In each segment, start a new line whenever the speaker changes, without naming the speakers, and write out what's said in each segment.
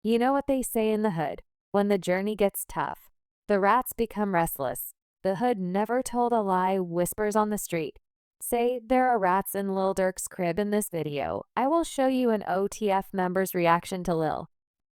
You know what they say in the hood, when the journey gets tough, the rats become restless. The hood never told a lie, whispers on the street. Say there are rats in Lil Durk's crib in this video. I will show you an OTF member's reaction to Lil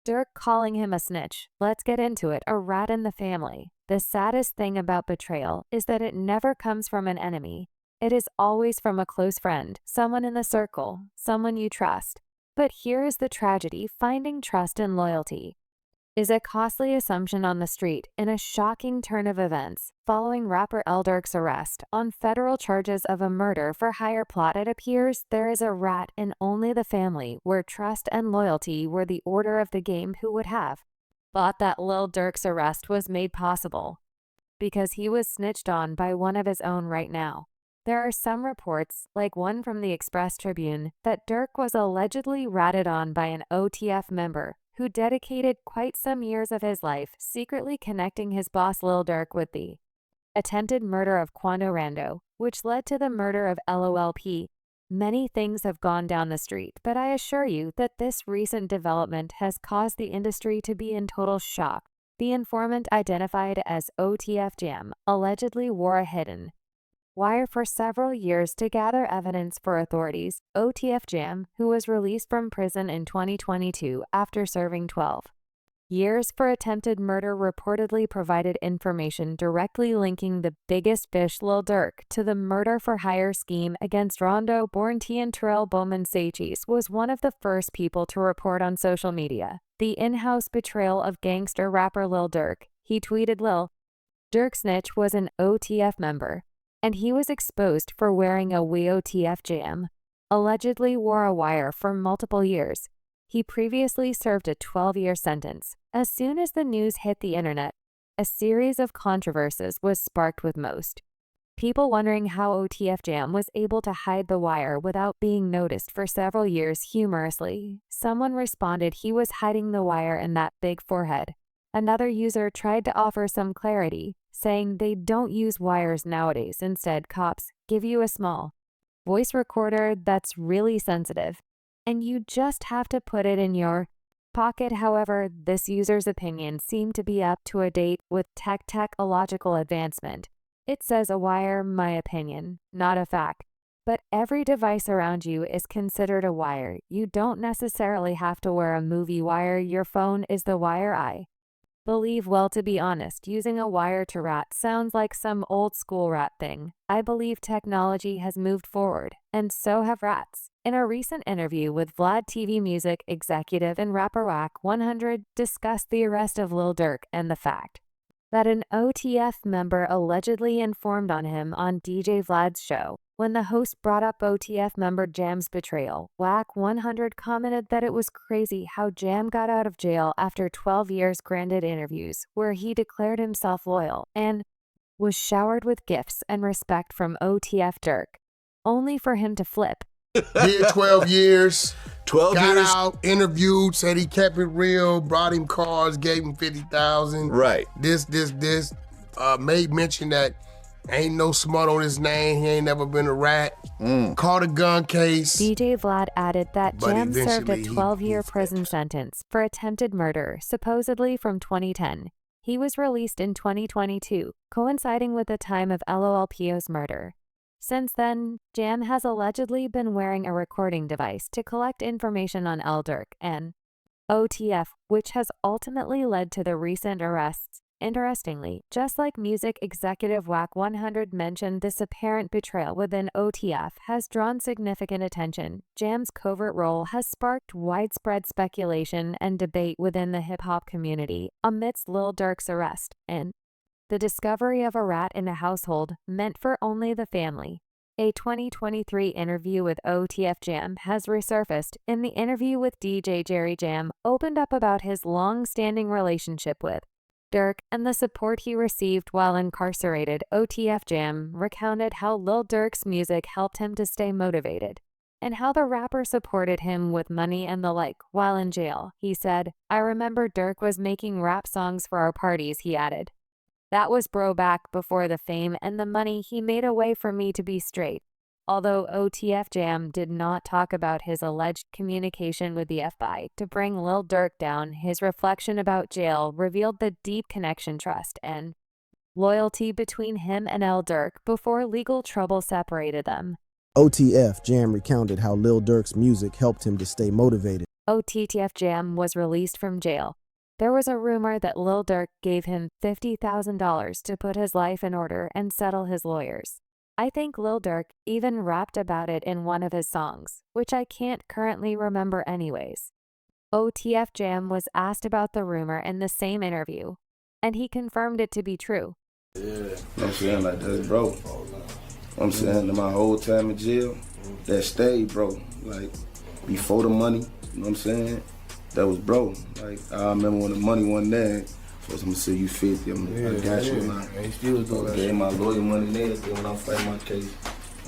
Durk calling him a snitch. Let's get into it. A rat in the family. The saddest thing about betrayal is that it never comes from an enemy. It is always from a close friend, someone in the circle, someone you trust. But here is the tragedy: finding trust and loyalty is a costly assumption on the street. In a shocking turn of events, following rapper Lil Durk's arrest on federal charges of a murder for hire plot, it appears there is a rat in only the family where trust and loyalty were the order of the game. Who would have thought that Lil Durk's arrest was made possible because he was snitched on by one of his own right now? There are some reports, like one from the Express Tribune, that Durk was allegedly ratted on by an OTF member who dedicated quite some years of his life secretly connecting his boss Lil Durk with the attempted murder of Quando Rando, which led to the murder of LOLP. Many things have gone down the street, but I assure you that this recent development has caused the industry to be in total shock. The informant, identified as OTF Jam, allegedly wore a hidden wire for several years to gather evidence for authorities. OTF Jam, who was released from prison in 2022 after serving 12 years for attempted murder, reportedly provided information directly linking the biggest fish Lil Durk to the murder for hire scheme against Rondo. Born Tian Terrell Bowman Sachis was one of the first people to report on social media the in-house betrayal of gangster rapper Lil Durk. He tweeted, "Lil Durk Snitch was an OTF member, and he was exposed for wearing a OTF Jam. Allegedly wore a wire for multiple years. He previously served a 12-year sentence." As soon as the news hit the internet, a series of controversies was sparked, with most people wondering how OTF Jam was able to hide the wire without being noticed for several years. Humorously, someone responded he was hiding the wire in that big forehead. Another user tried to offer some clarity, saying they don't use wires nowadays. Instead, cops give you a small voice recorder that's really sensitive, and you just have to put it in your pocket. However, this user's opinion seemed to be up to date with technological advancement. It says a wire, my opinion, not a fact. But every device around you is considered a wire. You don't necessarily have to wear a movie wire. Your phone is the wire. I believe, well, to be honest, using a wire to rat sounds like some old school rat thing. I believe technology has moved forward, and so have rats. In a recent interview with Vlad TV music executive and rapper Wack 100 discussed the arrest of Lil Durk and the fact that an OTF member allegedly informed on him on DJ Vlad's show. When the host brought up OTF member Jam's betrayal, Wack 100 commented that it was crazy how Jam got out of jail after 12 years. Granted interviews where he declared himself loyal and was showered with gifts and respect from OTF Durk, only for him to flip.
Did 12 years.
12
got
years.
out, interviewed, said he kept it real, brought him cars, gave him 50,000.
Right.
This. Made mention that ain't no smut on his name. He ain't never been a rat. Caught a gun case.
DJ Vlad added that
But
Jam served a
eventually
12-year
he
prison
flipped.
sentence for attempted murder, supposedly from 2010. He was released in 2022, coinciding with the time of LOLPO's murder. Since then, Jam has allegedly been wearing a recording device to collect information on Lil Durk and OTF, which has ultimately led to the recent arrests. Interestingly, just like music executive Wack 100 mentioned, this apparent betrayal within OTF has drawn significant attention. Jam's covert role has sparked widespread speculation and debate within the hip-hop community amidst Lil Durk's arrest and the discovery of a rat in a household meant for only the family. A 2023 interview with OTF Jam has resurfaced. In the interview with DJ Jerry, Jam opened up about his long-standing relationship with Durk and the support he received while incarcerated. OTF Jam recounted how Lil Durk's music helped him to stay motivated and how the rapper supported him with money and the like while in jail. He said, "I remember Durk was making rap songs for our parties," he added. "That was bro back before the fame and the money. He made a way for me to be straight. Although OTF Jam did not talk about his alleged communication with the FBI to bring Lil Durk down, his reflection about jail revealed the deep connection, trust, and loyalty between him and Lil Durk before legal trouble separated them.
OTF Jam recounted how Lil Durk's music helped him to stay motivated.
OTF Jam was released from jail. There was a rumor that Lil Durk gave him $50,000 to put his life in order and settle his lawyers. I think Lil Durk even rapped about it in one of his songs, which I can't currently remember anyways. OTF Jam was asked about the rumor in the same interview, and he confirmed it to be true.
Yeah, I'm saying, like, that's bro. I'm saying, my whole time in jail, that stayed, bro. Like, before the money, you know what I'm saying? That was bro. Like, I remember when the money wasn't there, so I'm gonna say you 50, I got you.
And he still doing that.
Gave my lawyer money and everything when I'm fighting my case.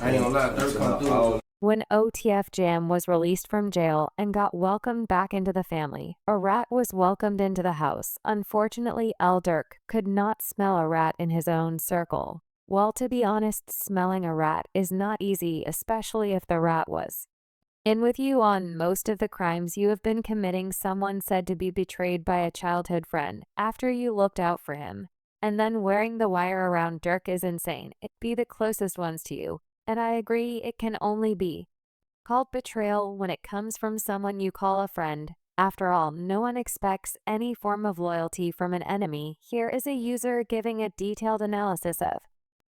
I ain't gonna lie, Durk come through.
When OTF Jam was released from jail and got welcomed back into the family, a rat was welcomed into the house. Unfortunately, Lil Durk could not smell a rat in his own circle. Well, to be honest, smelling a rat is not easy, especially if the rat was in with you on most of the crimes you have been committing. Someone said to be betrayed by a childhood friend after you looked out for him. And then wearing the wire around Durk is insane. It'd be the closest ones to you. And I agree, it can only be called betrayal when it comes from someone you call a friend. After all, no one expects any form of loyalty from an enemy. Here is a user giving a detailed analysis of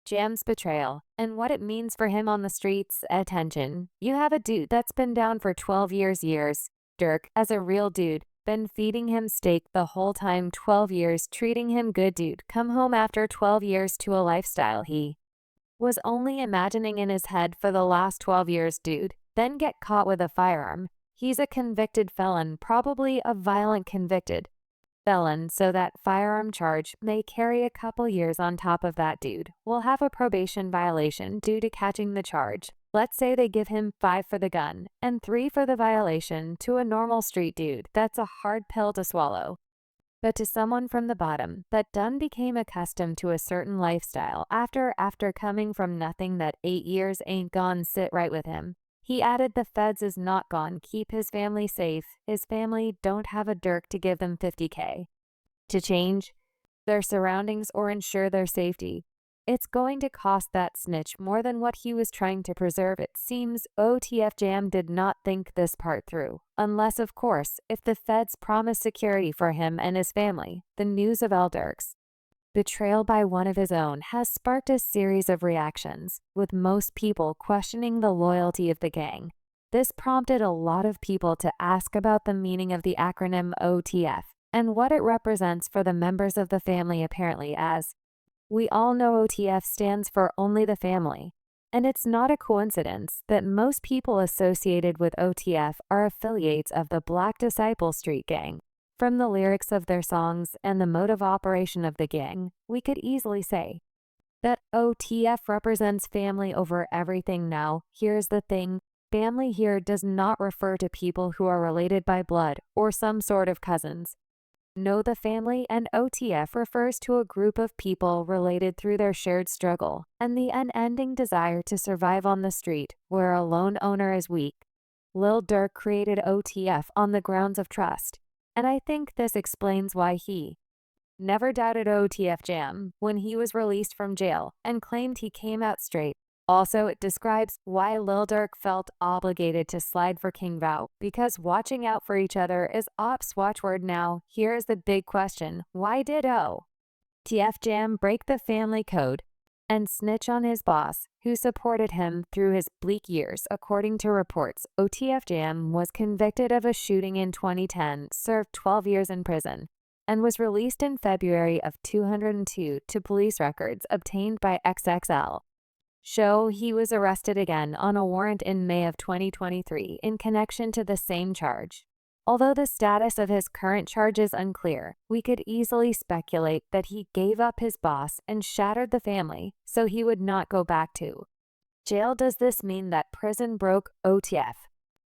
Jam's betrayal and what it means for him on the streets. Attention, you have a dude that's been down for 12 years. Durk, as a real dude, been feeding him steak the whole time, 12 years, treating him good. Dude, come home after 12 years to a lifestyle he was only imagining in his head for the last 12 years. Dude, then get caught with a firearm. He's a convicted felon, probably a violent convicted felon, so that firearm charge may carry a couple years on top of that. Dude will have a probation violation due to catching the charge. Let's say they give him 5 for the gun and 3 for the violation. To a normal street dude, that's a hard pill to swallow. But to someone from the bottom that done became accustomed to a certain lifestyle after coming from nothing, that 8 years ain't gone sit right with him. He added the feds is not gone keep his family safe. His family don't have a Durk to give them $50K to change their surroundings or ensure their safety. It's going to cost that snitch more than what he was trying to preserve. It seems OTF Jam did not think this part through. Unless, of course, if the feds promise security for him and his family. The news of Lil Durk's betrayal by one of his own has sparked a series of reactions, with most people questioning the loyalty of the gang. This prompted a lot of people to ask about the meaning of the acronym OTF and what it represents for the members of the family. Apparently, as we all know, OTF stands for Only the Family. And it's not a coincidence that most people associated with OTF are affiliates of the Black Disciple Street Gang. From the lyrics of their songs and the mode of operation of the gang, we could easily say that OTF represents family over everything. Now, here's the thing. Family here does not refer to people who are related by blood or some sort of cousins. No, the family and OTF refers to a group of people related through their shared struggle and the unending desire to survive on the street where a lone owner is weak. Lil Durk created OTF on the grounds of trust, and I think this explains why he never doubted OTF Jam when he was released from jail and claimed he came out straight. Also, it describes why Lil Durk felt obligated to slide for King Vow, because watching out for each other is ops watchword. Now, here is the big question. Why did OTF Jam break the family code and snitch on his boss, who supported him through his bleak years? According to reports, OTF Jam was convicted of a shooting in 2010, served 12 years in prison, and was released in February of 2002 to police records obtained by XXL. Show he was arrested again on a warrant in May of 2023 in connection to the same charge. Although the status of his current charge is unclear, we could easily speculate that he gave up his boss and shattered the family so he would not go back to jail. Does this mean that prison broke OTF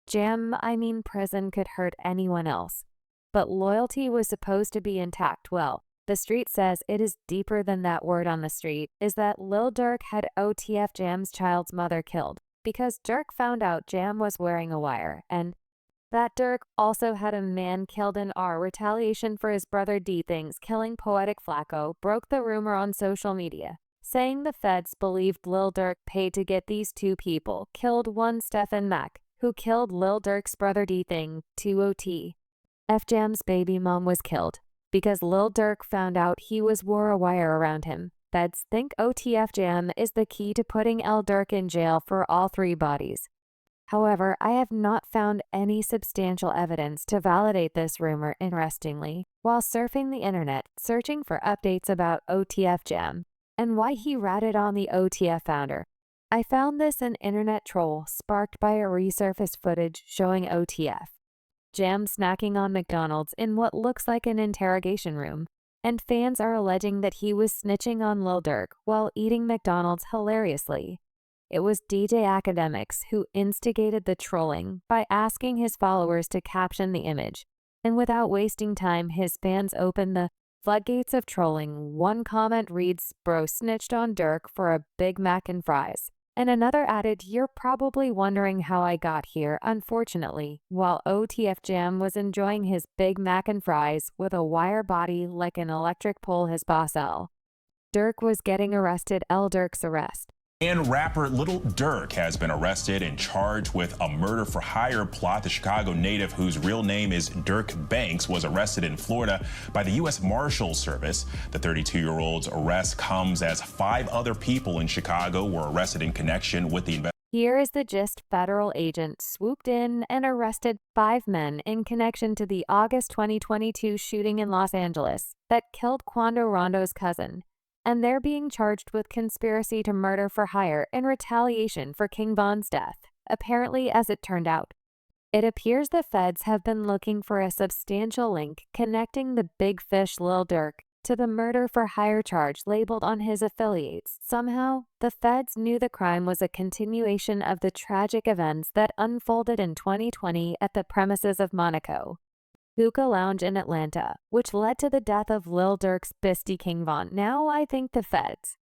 Jam? I mean, prison could hurt anyone else, but loyalty was supposed to be intact. Well, the street says it is deeper than that. Word on the street is that Lil Durk had OTF Jam's child's mother killed. because Durk found out Jam was wearing a wire, and that Durk also had a man killed in retaliation for his brother D Things killing Poetic Flacco, broke the rumor on social media, saying the feds believed Lil Durk paid to get these two people killed, one Stephen Mack, who killed Lil Durk's brother D Thing, 2 OT. F Jam's baby mom was killed because Lil Durk found out he wore a wire around him. Feds think OTF Jam is the key to putting L Durk in jail for all 3 bodies. However, I have not found any substantial evidence to validate this rumor. Interestingly, while surfing the internet, searching for updates about OTF Jam and why he ratted on the OTF founder, I found this an internet troll sparked by a resurfaced footage showing OTF Jam snacking on McDonald's in what looks like an interrogation room, and fans are alleging that he was snitching on Lil Durk while eating McDonald's hilariously. It was DJ Academics who instigated the trolling by asking his followers to caption the image, and without wasting time, his fans opened the floodgates of trolling. One comment reads, "Bro snitched on Durk for a Big Mac and fries," and another added, "You're probably wondering how I got here." Unfortunately, while OTF Jam was enjoying his Big Mac and fries with a wire body like an electric pole, his boss L Durk was getting arrested. L Durk's arrest.
And rapper Lil Durk has been arrested and charged with a murder-for-hire plot. The Chicago native, whose real name is Durk Banks, was arrested in Florida by the U.S. Marshals Service. The 32-year-old's arrest comes as 5 other people in Chicago were arrested in connection with the investigation.
Here is the gist. Federal agents swooped in and arrested 5 men in connection to the August 2022 shooting in Los Angeles that killed Quando Rondo's cousin, and they're being charged with conspiracy to murder for hire in retaliation for King Von's death. Apparently, as it turned out, it appears the feds have been looking for a substantial link connecting the big fish Lil Durk to the murder for hire charge labeled on his affiliates. Somehow, the feds knew the crime was a continuation of the tragic events that unfolded in 2020 at the premises of Monaco Hookah Lounge in Atlanta, which led to the death of Lil Durk's bestie King Von. Now I think the feds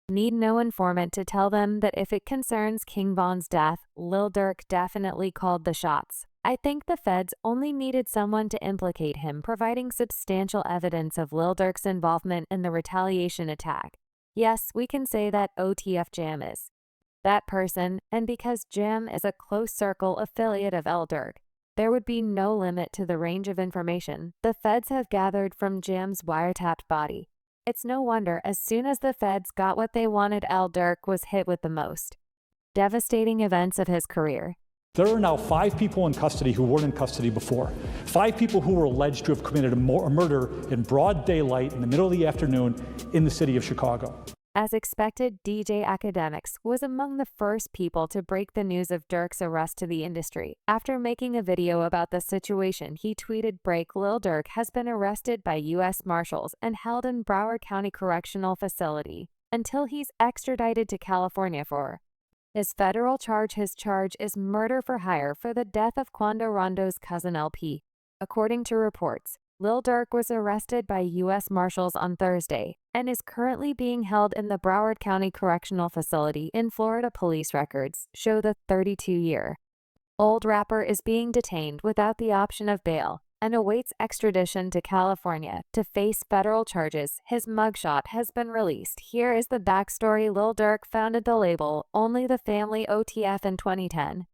need no informant to tell them that if it concerns King Von's death, Lil Durk definitely called the shots. I think the feds only needed someone to implicate him, providing substantial evidence of Lil Durk's involvement in the retaliation attack. Yes, we can say that OTF Jam is that person, and because Jam is a close circle affiliate of L Durk, there would be no limit to the range of information the feds have gathered from Jam's wiretapped body. It's no wonder as soon as the feds got what they wanted, L Durk was hit with the most devastating events of his career.
There are now 5 people in custody who weren't in custody before. 5 people who were alleged to have committed a murder in broad daylight in the middle of the afternoon in the city of Chicago.
As expected, DJ Academics was among the first people to break the news of Durk's arrest to the industry. After making a video about the situation, he tweeted, "Break: Lil Durk has been arrested by U.S. Marshals and held in Broward County Correctional Facility until he's extradited to California for his federal charge." His charge is murder for hire for the death of Quando Rondo's cousin LP. According to reports, Lil Durk was arrested by U.S. Marshals on Thursday and is currently being held in the Broward County Correctional Facility in Florida. Police records show the 32-year-old rapper is being detained without the option of bail and awaits extradition to California to face federal charges. His mugshot has been released. Here is the backstory. Lil Durk founded the label Only the Family OTF in 2010.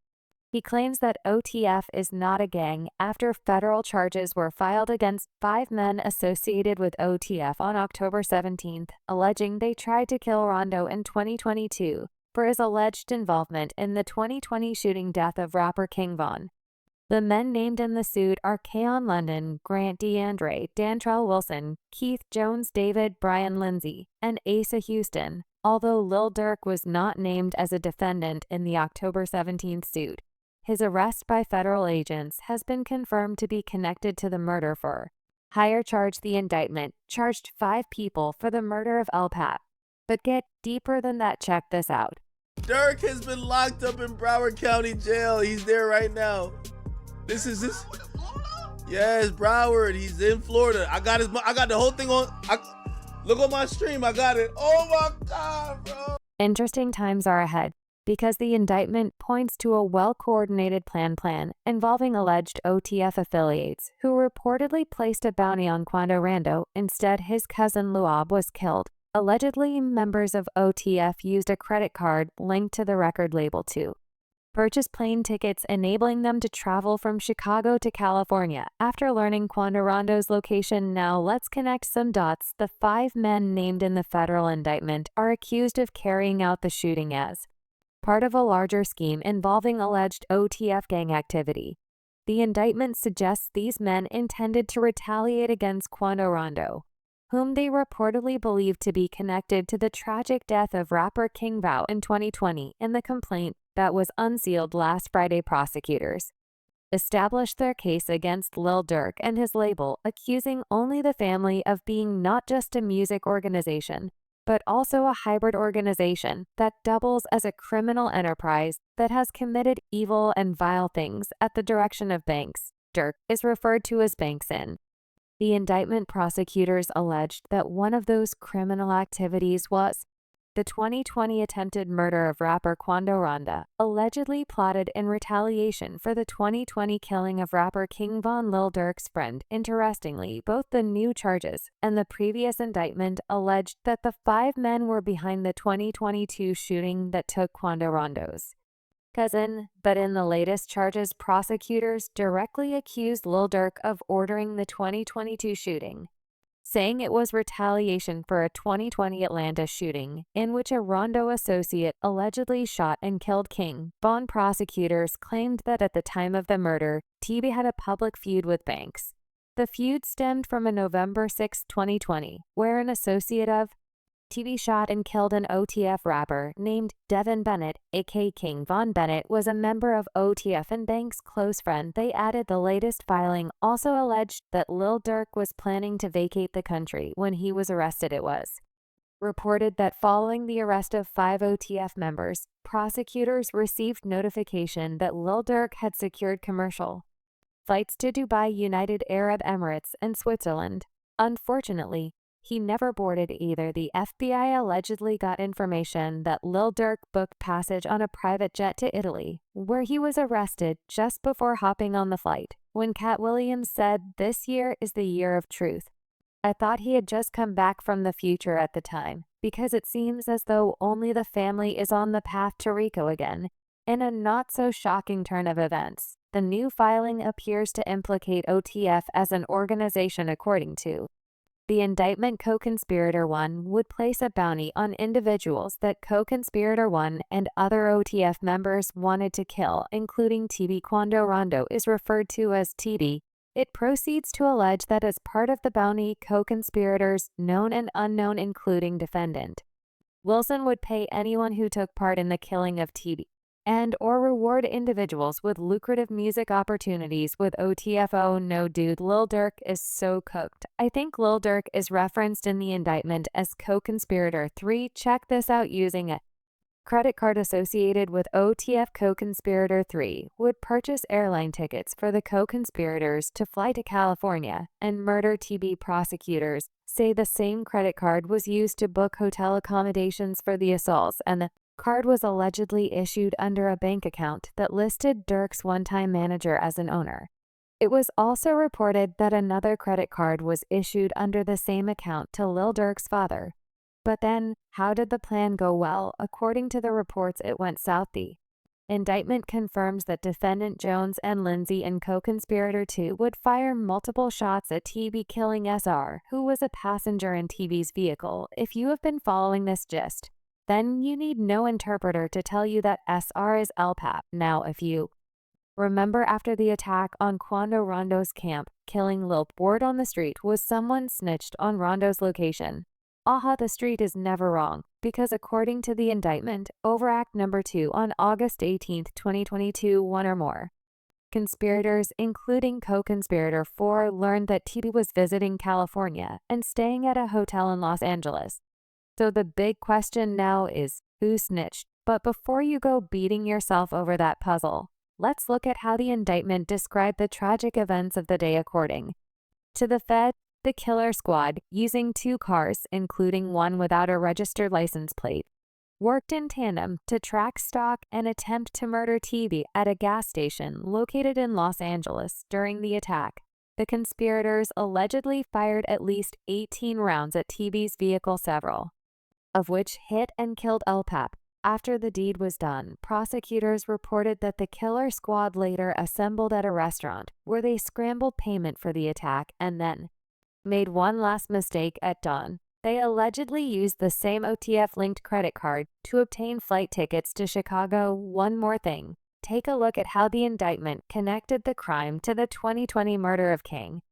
He claims that OTF is not a gang after federal charges were filed against 5 men associated with OTF on October 17th, alleging they tried to kill Rondo in 2022 for his alleged involvement in the 2020 shooting death of rapper King Von. The men named in the suit are Keon London, Grant DeAndre, Dantrell Wilson, Keith Jones, David Brian Lindsay, and Asa Houston, although Lil Durk was not named as a defendant in the October 17th suit. His arrest by federal agents has been confirmed to be connected to the murder for hire charge. The indictment charged 5 people for the murder of El Pap. But get deeper than that, check this out.
Durk has been locked up in Broward County Jail. He's there right now. This is this. Yes, Broward. He's in Florida. I got the whole thing on. Look on my stream. I got it. Oh my God, bro.
Interesting times are ahead. because the indictment points to a well-coordinated plan involving alleged OTF affiliates who reportedly placed a bounty on Quando Rando. Instead, his cousin Luab was killed. Allegedly, members of OTF used a credit card linked to the record label to purchase plane tickets, enabling them to travel from Chicago to California. After learning Quando Rando's location, now let's connect some dots. The 5 men named in the federal indictment are accused of carrying out the shooting as part of a larger scheme involving alleged OTF gang activity. The indictment suggests these men intended to retaliate against Quando Rando, whom they reportedly believed to be connected to the tragic death of rapper King Vao in 2020. In the complaint that was unsealed last Friday, prosecutors established their case against Lil Durk and his label, accusing only the family of being not just a music organization, but also a hybrid organization that doubles as a criminal enterprise that has committed evil and vile things at the direction of banks. Durk is referred to as Banksin. The indictment prosecutors alleged that one of those criminal activities was the 2020 attempted murder of rapper Quando Randa, allegedly plotted in retaliation for the 2020 killing of rapper King Von Lil Durk's friend. Interestingly, both the new charges and the previous indictment alleged that the 5 men were behind the 2022 shooting that took Quando Rando's cousin, but in the latest charges, prosecutors directly accused Lil Durk of ordering the 2022 shooting, saying it was retaliation for a 2020 Atlanta shooting in which a Rondo associate allegedly shot and killed King Von. Prosecutors claimed that at the time of the murder, TB had a public feud with Banks. The feud stemmed from a November 6, 2020, where an associate of TB shot and killed an OTF rapper named Devin Bennett, aka King Von. Bennett was a member of OTF and Banks' close friend. They added the latest filing also alleged that Lil Durk was planning to vacate the country when he was arrested. It was reported that following the arrest of 5 OTF members, prosecutors received notification that Lil Durk had secured commercial flights to Dubai, United Arab Emirates, and Switzerland. Unfortunately, he never boarded either. The FBI allegedly got information that Lil Durk booked passage on a private jet to Italy, where he was arrested just before hopping on the flight. When Cat Williams said, "This year is the year of truth," I thought he had just come back from the future at the time, because it seems as though only the family is on the path to Rico again. In a not-so-shocking turn of events, the new filing appears to implicate OTF as an organization. According to the indictment, co-conspirator 1 would place a bounty on individuals that co-conspirator 1 and other OTF members wanted to kill, including TB. Quando Rondo is referred to as TB. It proceeds to allege that as part of the bounty, co-conspirators, known and unknown including defendant Wilson, would pay anyone who took part in the killing of TB and or reward individuals with lucrative music opportunities with OTF. Oh no, dude, Lil Durk is so cooked. I think Lil Durk is referenced in the indictment as co-conspirator 3. Check this out. Using a credit card associated with OTF, co-conspirator 3 would purchase airline tickets for the co-conspirators to fly to California and murder TB. Prosecutors say the same credit card was used to book hotel accommodations for the assaults, and the card was allegedly issued under a bank account that listed Durk's one-time manager as an owner. It was also reported that another credit card was issued under the same account to Lil Durk's father. But then, how did the plan go? Well, according to the reports, it went south. The indictment confirms that defendant Jones and Lindsay and co-conspirator 2 would fire multiple shots at TB, killing SR, who was a passenger in TB's vehicle. If you have been following this gist, then you need no interpreter to tell you that SR is LPAP. Now, if you remember, after the attack on Quando Rondo's camp, killing Lil, word on the street was someone snitched on Rondo's location. Aha, the street is never wrong, because according to the indictment, Overact number 2 on August 18, 2022, 1 or more conspirators, including co-conspirator 4, learned that TB was visiting California and staying at a hotel in Los Angeles. So the big question now is, who snitched? But before you go beating yourself over that puzzle, let's look at how the indictment described the tragic events of the day. According to the Fed, the killer squad, using 2 cars, including one without a registered license plate, worked in tandem to track, stalk, and attempt to murder TV at a gas station located in Los Angeles during the attack. The conspirators allegedly fired at least 18 rounds at TV's vehicle, several of which hit and killed LPAP. After the deed was done, prosecutors reported that the killer squad later assembled at a restaurant where they scrambled payment for the attack and then made one last mistake at dawn. They allegedly used the same OTF-linked credit card to obtain flight tickets to Chicago. One more thing. Take a look at how the indictment connected the crime to the 2020 murder of King.